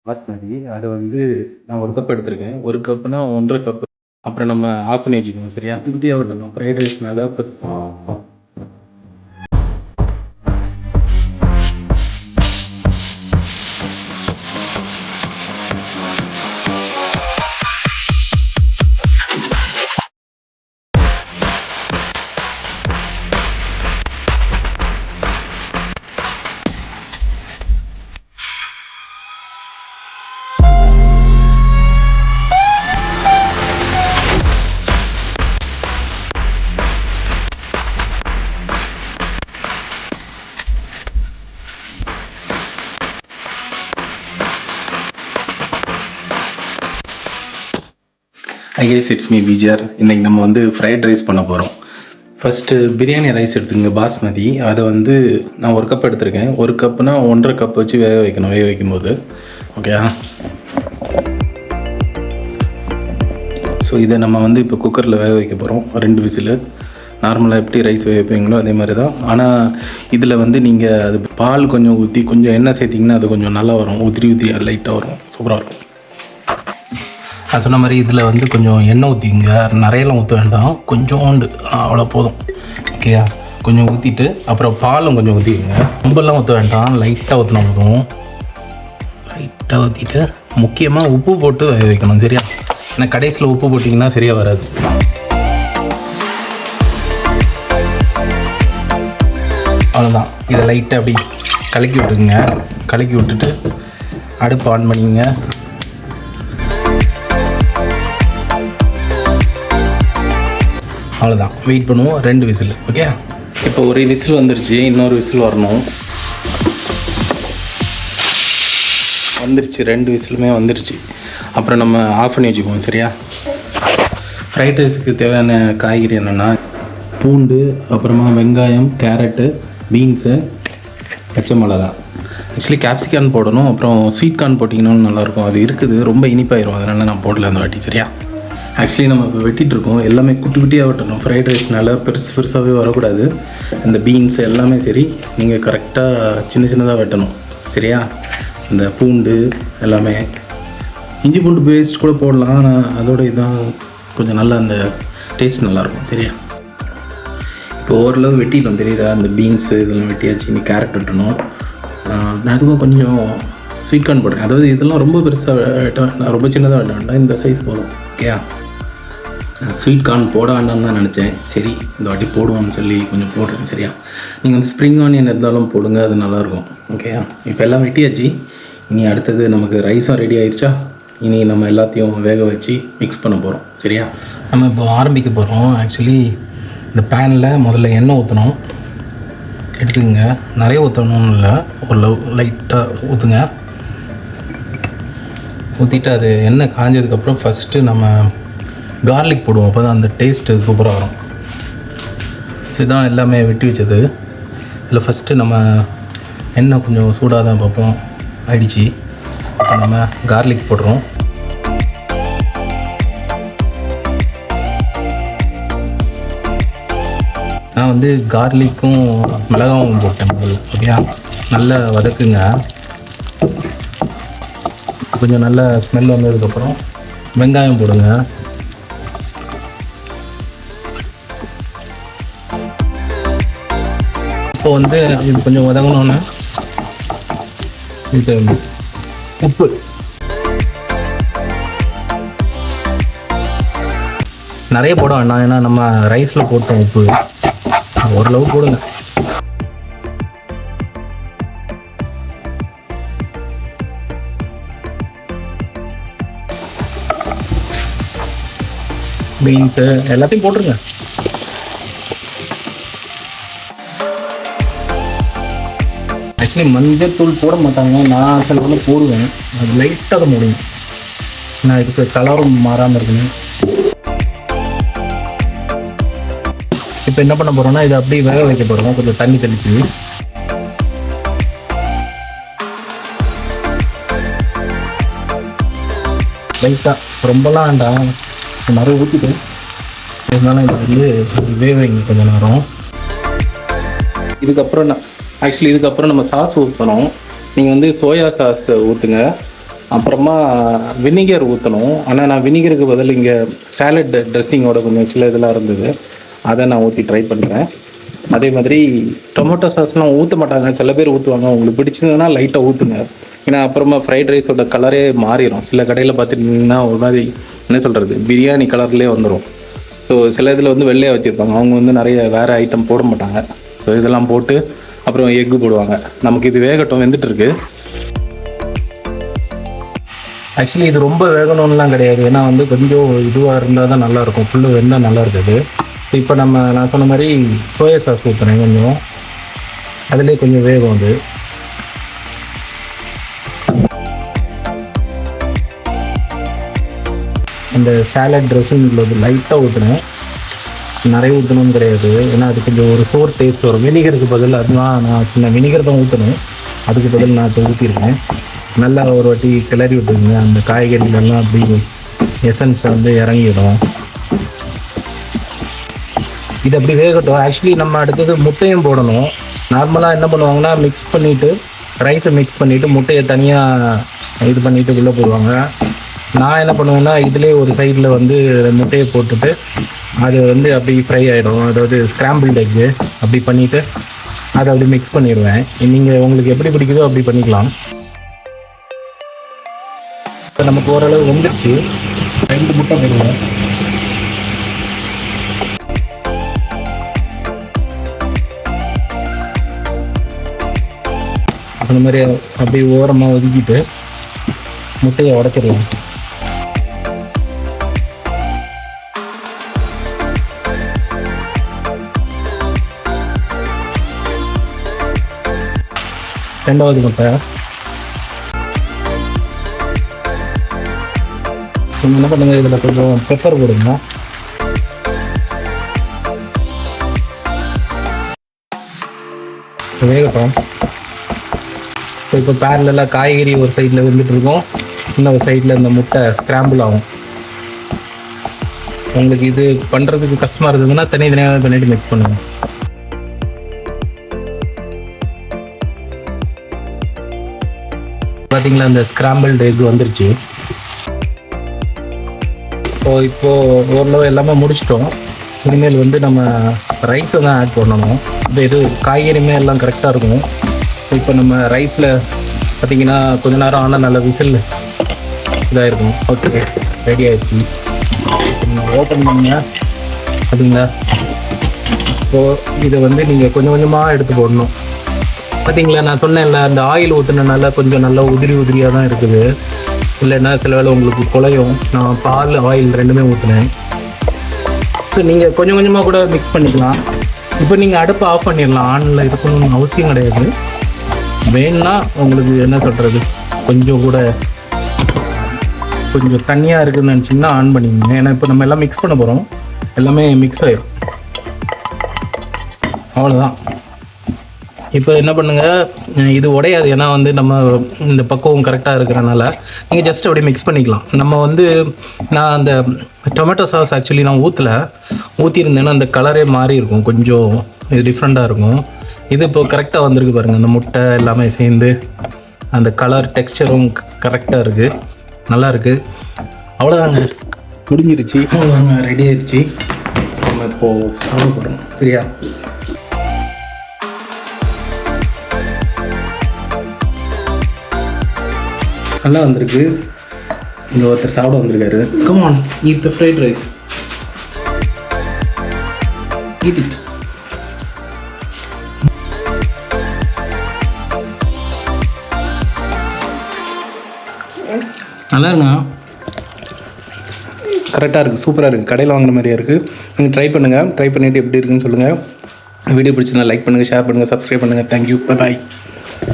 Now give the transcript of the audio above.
பாஸ்மதி அதை வந்து நான் ஒரு கப் எடுத்திருக்கேன். ஒரு கப்புனா 1 1/2 கப்பு. அப்புறம் நம்ம ஆஃப் பண்ணி வச்சுக்கணும். சரியா? இப்படியே விடணும். ஃப்ரைட் ரைஸ்னால I guess it's me BGR. இன்றைக்கி நம்ம வந்து ஃப்ரைட் ரைஸ் பண்ண போகிறோம். ஃபஸ்ட்டு பிரியாணி ரைஸ் எடுத்துங்க, பாஸ்மதி. அதை வந்து நான் ஒரு கப் எடுத்திருக்கேன். ஒரு கப்புனா 1 1/2 கப் வச்சு வேக வைக்கணும். வேக வைக்கும்போது ஓகேயா? ஸோ இதை நம்ம வந்து இப்போ குக்கரில் வேக வைக்க போகிறோம். 2 விசில். நார்மலாக எப்படி ரைஸ் வேக வைப்பீங்களோ அதே மாதிரி தான். ஆனால் இதில் வந்து நீங்கள் அது பால் கொஞ்சம் ஊற்றி கொஞ்சம் எண்ணெய் சேர்த்திங்கன்னா அது கொஞ்சம் நல்லா வரும். ஊற்றி அது லைட்டாக வரும். சூப்பராக இருக்கும். நான் சொன்ன மாதிரி இதில் வந்து கொஞ்சம் எண்ணெய் ஊற்றிங்க. நிறையலாம் ஊற்ற வேண்டாம், கொஞ்சோண்டு, அவ்வளோ போதும். ஓகேயா? கொஞ்சம் ஊற்றிட்டு அப்புறம் பாலும் கொஞ்சம் ஊற்றிக்கோங்க. ரொம்பலாம் ஊற்ற வேண்டாம், லைட்டாக ஊற்றினா போதும். லைட்டாக ஊற்றிட்டு முக்கியமாக உப்பு போட்டு வேக வைக்கணும். சரியா? ஏன்னா கடைசியில் உப்பு போட்டிங்கன்னா சரியாக வராது. அவ்வளோதான். இதை லைட்டாக அப்படி கலக்கி விட்டுக்குங்க. கலக்கி விட்டுட்டு அடுப்பு ஆன் பண்ணிங்க. அவ்வளோதான். வெயிட் பண்ணுவோம். 2 விசில். ஓகே? இப்போ ஒரு விசில் வந்துருச்சு, இன்னொரு விசில் வரணும். வந்துருச்சு, 2 விசிலுமே வந்துருச்சு. அப்புறம் நம்ம ஆஃப் பண்ணி வச்சுக்குவோம். சரியா? ஃப்ரைட் ரைஸுக்கு தேவையான காய்கறி என்னென்னா பூண்டு, அப்புறமா வெங்காயம், கேரட்டு, பீன்ஸு, பச்சை மிளகா. ஆக்சுவலி கேப்சிகான் போடணும். அப்புறம் ஸ்வீட் கார்ன் போட்டிங்கன்னா நல்லாயிருக்கும். அது இருக்குது, ரொம்ப இனிப்பாயிரும். அதனால் நான் போடல அந்த வாட்டி. சரியா? ஆக்சுவலி நம்ம இப்போ வெட்டிகிட்ருக்கோம். எல்லாமே குட்டி குட்டியாக வெட்டணும். ஃப்ரைட் ரைஸ்னால பெருசாகவே வரக்கூடாது. இந்த பீன்ஸ் எல்லாமே சரி, நீங்கள் கரெக்டாக சின்ன சின்னதாக வெட்டணும். சரியா? இந்த பூண்டு எல்லாமே, இஞ்சி பூண்டு பேஸ்ட் கூட போடலாம். ஆனால் அதோட இதான் கொஞ்சம் நல்லா அந்த டேஸ்ட் நல்லாயிருக்கும். சரியா? இப்போ ஓரளவு வெட்டிடலாம். தெரியுதா? அந்த பீன்ஸு இதெல்லாம் வெட்டியாச்சு. இன்னைக்கு கேரட் வெட்டணும். அதுவும் கொஞ்சம் ஸ்வீட் கார்ன் போடுறேன். அதாவது இதெல்லாம் ரொம்ப பெருசாக வெட்ட வேண்டாம், ரொம்ப சின்னதாக வெட்ட வேண்டாம். இந்த சைஸ் போதும். ஓகேயா? ஸ்வீட் கார்ன் போட வேண்டாம்னு தான் நினச்சேன். சரி, இந்த வாட்டி போடுவோம்னு சொல்லி கொஞ்சம் போடுறேன். சரியா? நீங்கள் வந்து ஸ்ப்ரிங் ஆனியன் இருந்தாலும் போடுங்க, அது நல்லாயிருக்கும். ஓகேயா? இப்போ எல்லாம் வெட்டியாச்சு. இனி அடுத்தது நமக்கு ரைஸும் ரெடி ஆயிடுச்சா? இனி நம்ம எல்லாத்தையும் வேக வச்சு மிக்ஸ் பண்ண போகிறோம். சரியா? நம்ம இப்போ ஆரம்பிக்க போகிறோம். ஆக்சுவலி இந்த பேனில் முதல்ல எண்ணெய் ஊற்றணும். எடுத்துக்கோங்க. நிறைய ஊற்றணும்னு இல்லை, ஒரு லைட்டாக ஊற்றுங்க. ஊற்றிட்டு அது எண்ணெய் காஞ்சதுக்கப்புறம் ஃபஸ்ட்டு நம்ம கார்லிக் போடுவோம். அப்போ தான் அந்த டேஸ்ட்டு சூப்பராக வரும். ஸோ இதான் எல்லாமே வெட்டி வச்சது. இதில் ஃபஸ்ட்டு நம்ம எண்ணெய் கொஞ்சம் சூடாக தான் பார்ப்போம். ஆயிடுச்சு. இப்போ நம்ம கார்லிக் போடுறோம். நான் வந்து கார்லிக்கும் மிளகாவும் போட்டேன் முதல்ல. ஓகேயா? நல்லா வதக்குங்க. கொஞ்சம் நல்ல ஸ்மெல் வந்ததுக்கப்புறம் வெங்காயம் போடுங்க. இப்போ வந்து இது கொஞ்சம் வதங்கணுன்னு இது உப்பு, நிறைய போட வேண்டாம். ஏன்னா நம்ம ரைஸில் போட்டோம் உப்பு. ஓரளவு போடுங்க. பீன்ஸு எல்லாத்தையும் போட்டுருங்க. ஆக்சுவலி மஞ்சள் தூள் போட மாட்டாங்க. நான் சில கூட போடுவேன். அது லைட்டாக தான் போடுவேன். நான் இதுக்கு கலரும் மாறாமல் இருக்குன்னு. இப்போ என்ன பண்ண போகிறோம்னா இதை அப்படியே வேக வைக்க போகிறோம். கொஞ்சம் தண்ணி தெளிச்சு லைட்டாக, ரொம்பலாம் வேண்டாம், நிறைய ஊற்றிட்டு இருந்தாலும் இது வந்து வேக வைங்க கொஞ்சம் நேரம். இதுக்கப்புறம் இதுக்கப்புறம் நம்ம சாஸ் ஊற்றணும். நீங்கள் வந்து சோயா சாஸ் ஊற்றுங்க. அப்புறமா வினிகர் ஊற்றணும். ஆனால் நான் வினிகருக்கு பதில் இங்கே சாலட் ட்ரெஸ்ஸிங்கோட கொஞ்சம் சில இதெல்லாம் இருந்தது, அதை நான் ஊற்றி ட்ரை பண்ணுறேன். அதே மாதிரி டொமேட்டோ சாஸ்லாம் ஊற்ற மாட்டாங்க, சில பேர் ஊற்றுவாங்க. உங்களுக்கு பிடிச்சதுன்னா லைட்டாக ஊற்றுங்க. ஏன்னா அப்புறமா ஃப்ரைட் ரைஸோட கலரே மாறிடும். சில கடையில் பார்த்துட்டிங்கன்னா ஒரு மாதிரி என்ன சொல்கிறது, பிரியாணி கலர்லேயே வந்துடும். ஸோ சில இதில் வந்து வெள்ளையாக வச்சுருப்பாங்க, அவங்க வந்து நிறைய வேறு ஐட்டம் போட மாட்டாங்க. ஸோ இதெல்லாம் போட்டு அப்புறம் எக்கு போடுவாங்க. நமக்கு இது வேகட்டும், வெந்துட்டு இருக்கு. ஆக்சுவலி இது ரொம்ப வேகணும்லாம் கிடையாது, ஏன்னா வந்து கொஞ்சம் இதுவாக இருந்தால் தான் நல்லாயிருக்கும். ஃபுல்லு வெந்தால் நல்லா இருக்குது. இப்போ நான் சொன்ன மாதிரி சோயா சாஸ் ஊற்றுறேன் கொஞ்சம், அதுலேயே கொஞ்சம் வேகம் அது. இந்த சாலட் ட்ரெஸ்ஸிங் உள்ளது லைட்டாக ஊற்றுனேன், நிறைய ஊற்றணும்னு கிடையாது, ஏன்னா அது கொஞ்சம் ஒரு சோர் டேஸ்ட் வரும். வினிகருக்கு பதில் அதுதான் நான் சின்ன வினிகர் தான் ஊற்றணும், அதுக்கு பதில் நான் இப்போ ஊற்றிருக்கேன். நல்லா ஒரு வாட்டி கிளறி விட்டுருங்க, அந்த காய்கறிகளெல்லாம் அப்படி எசன்ஸை வந்து இறங்கிடும். இது அப்படி வேகட்டும். ஆக்சுவலி நம்ம அடுத்தது முட்டையும் போடணும். நார்மலாக என்ன பண்ணுவாங்கன்னா மிக்ஸ் பண்ணிவிட்டு ரைஸை மிக்ஸ் பண்ணிவிட்டு முட்டையை தனியாக இது பண்ணிவிட்டு உள்ளே போடுவாங்க. நான் என்ன பண்ணுவேன்னா இதிலே ஒரு சைடில் வந்து முட்டையை போட்டுட்டு அது வந்து அப்படி ஃப்ரை ஆகிடும், அதாவது ஸ்க்ராம்பிள்டு எக்கு அப்படி பண்ணிவிட்டு அதை அப்படி மிக்ஸ் பண்ணிடுவேன். நீங்கள் உங்களுக்கு எப்படி பிடிக்குதோ அப்படி பண்ணிக்கலாம். இப்போ நமக்கு ஓரளவு வந்துடுச்சு, 2 முட்டை போடுவேன். அந்த மாதிரி அப்படியே ஓரமாக ஒதுக்கிட்டு முட்டையை உடைச்சிடலாம். ரெண்டாவது முட்டை என்ன பண்ணுங்க, இதில் கொஞ்சம் பெப்பர் போடுங்க. வேகட்டும். இப்போ பேரலெல்லாம் காய்கறி ஒரு சைடில் வந்துட்டு இருக்கோம், இன்னொரு சைடில் இந்த முட்டை ஸ்க்ராம்பிள் ஆகும். உங்களுக்கு இது பண்ணுறதுக்கு கஷ்டமாக இருந்ததுன்னா தனித்தனியாக பண்ணிட்டு மிக்ஸ் பண்ணுங்கள். பார்த்தீங்களா, இந்த ஸ்க்ராம்பிள்டு எக் வந்துருச்சு. இப்போது ஓரளவு எல்லாமே முடிச்சிட்டோம். இனிமேல் வந்து நம்ம ரைஸை தான் ஆட் பண்ணணும். இது காய்கறியுமே எல்லாம் கரெக்டாக இருக்கும். இப்போ நம்ம ரைஸில் பார்த்திங்கன்னா கொஞ்ச நேரம் ஆனால் நல்ல விசில் இதாக இருக்கும். ஓகே, ரெடி ஆகிடுச்சு. ஓப்பன் பண்ணுங்க. பார்த்தீங்களா, இப்போது இதை வந்து நீங்கள் கொஞ்சம் கொஞ்சமாக எடுத்து போடணும். பார்த்தீங்களா, நான் சொன்னேன்ல அந்த ஆயில் ஊற்றுனனால கொஞ்சம் நல்லா உதிரியாக தான் இருக்குது, இல்லைன்னா சில வேளை உங்களுக்கு குழையும். நான் பால் ஆயில் ரெண்டுமே ஊற்றுனேன். ஸோ நீங்கள் கொஞ்சம் கொஞ்சமாக கூட மிக்ஸ் பண்ணிக்கலாம். இப்போ நீங்கள் அடுப்பை ஆஃப் பண்ணிடலாம், ஆனில் இருக்கணும்னு அவசியம் கிடையாது. வேணுன்னா உங்களுக்கு என்ன சொல்கிறது, கொஞ்சம் கூட கொஞ்சம் தண்ணியாக இருக்குதுன்னு நினச்சிங்கன்னா ஆன் பண்ணிக்கோங்க. ஏன்னா இப்போ நம்ம எல்லாம் மிக்ஸ் பண்ண போகிறோம், எல்லாமே மிக்ஸ் ஆகிடும். அவ்வளோதான். இப்போ என்ன பண்ணுங்கள், இது உடையாது, ஏன்னா வந்து நம்ம இந்த பக்குவம் கரெக்டாக இருக்கிறனால நீங்கள் ஜஸ்ட் அப்படியே மிக்ஸ் பண்ணிக்கலாம். நம்ம வந்து நான் அந்த டொமேட்டோ சாஸ் ஆக்சுவலி நான் ஊற்றிருந்தேன்னா அந்த கலரே மாறி இருக்கும், கொஞ்சம் இது டிஃப்ரெண்ட்டாக இருக்கும். இது இப்போ கரெக்டாக வந்திருக்கு பாருங்கள், அந்த முட்டை எல்லாமே சேர்ந்து அந்த கலர் டெக்ஸ்சரும் கரெக்டாக இருக்குது, நல்லா இருக்குது. அவ்வளோதாங்க, முடிஞ்சிருச்சு. அவ்வளோதாங்க, ரெடி ஆயிடுச்சு. நம்ம இப்போது சாப்பிட போகிறோம். சரியா, நல்லா வந்திருக்கு. இங்கே ஒருத்தர் சாப்பிட வந்திருக்காரு. Come on, eat the fried rice. Eat it. நல்லா இருக்குண்ணா, கரெக்டாக இருக்குது, சூப்பராக இருக்குது, கடையில் வாங்குற மாதிரியே இருக்குது. நீங்கள் ட்ரை பண்ணுங்கள், ட்ரை பண்ணிவிட்டு எப்படி இருக்குன்னு சொல்லுங்கள். வீடியோ பிடிச்சிருந்தா லைக் பண்ணுங்கள், ஷேர் பண்ணுங்கள், சப்ஸ்கிரைப் பண்ணுங்கள். Thank you, bye bye.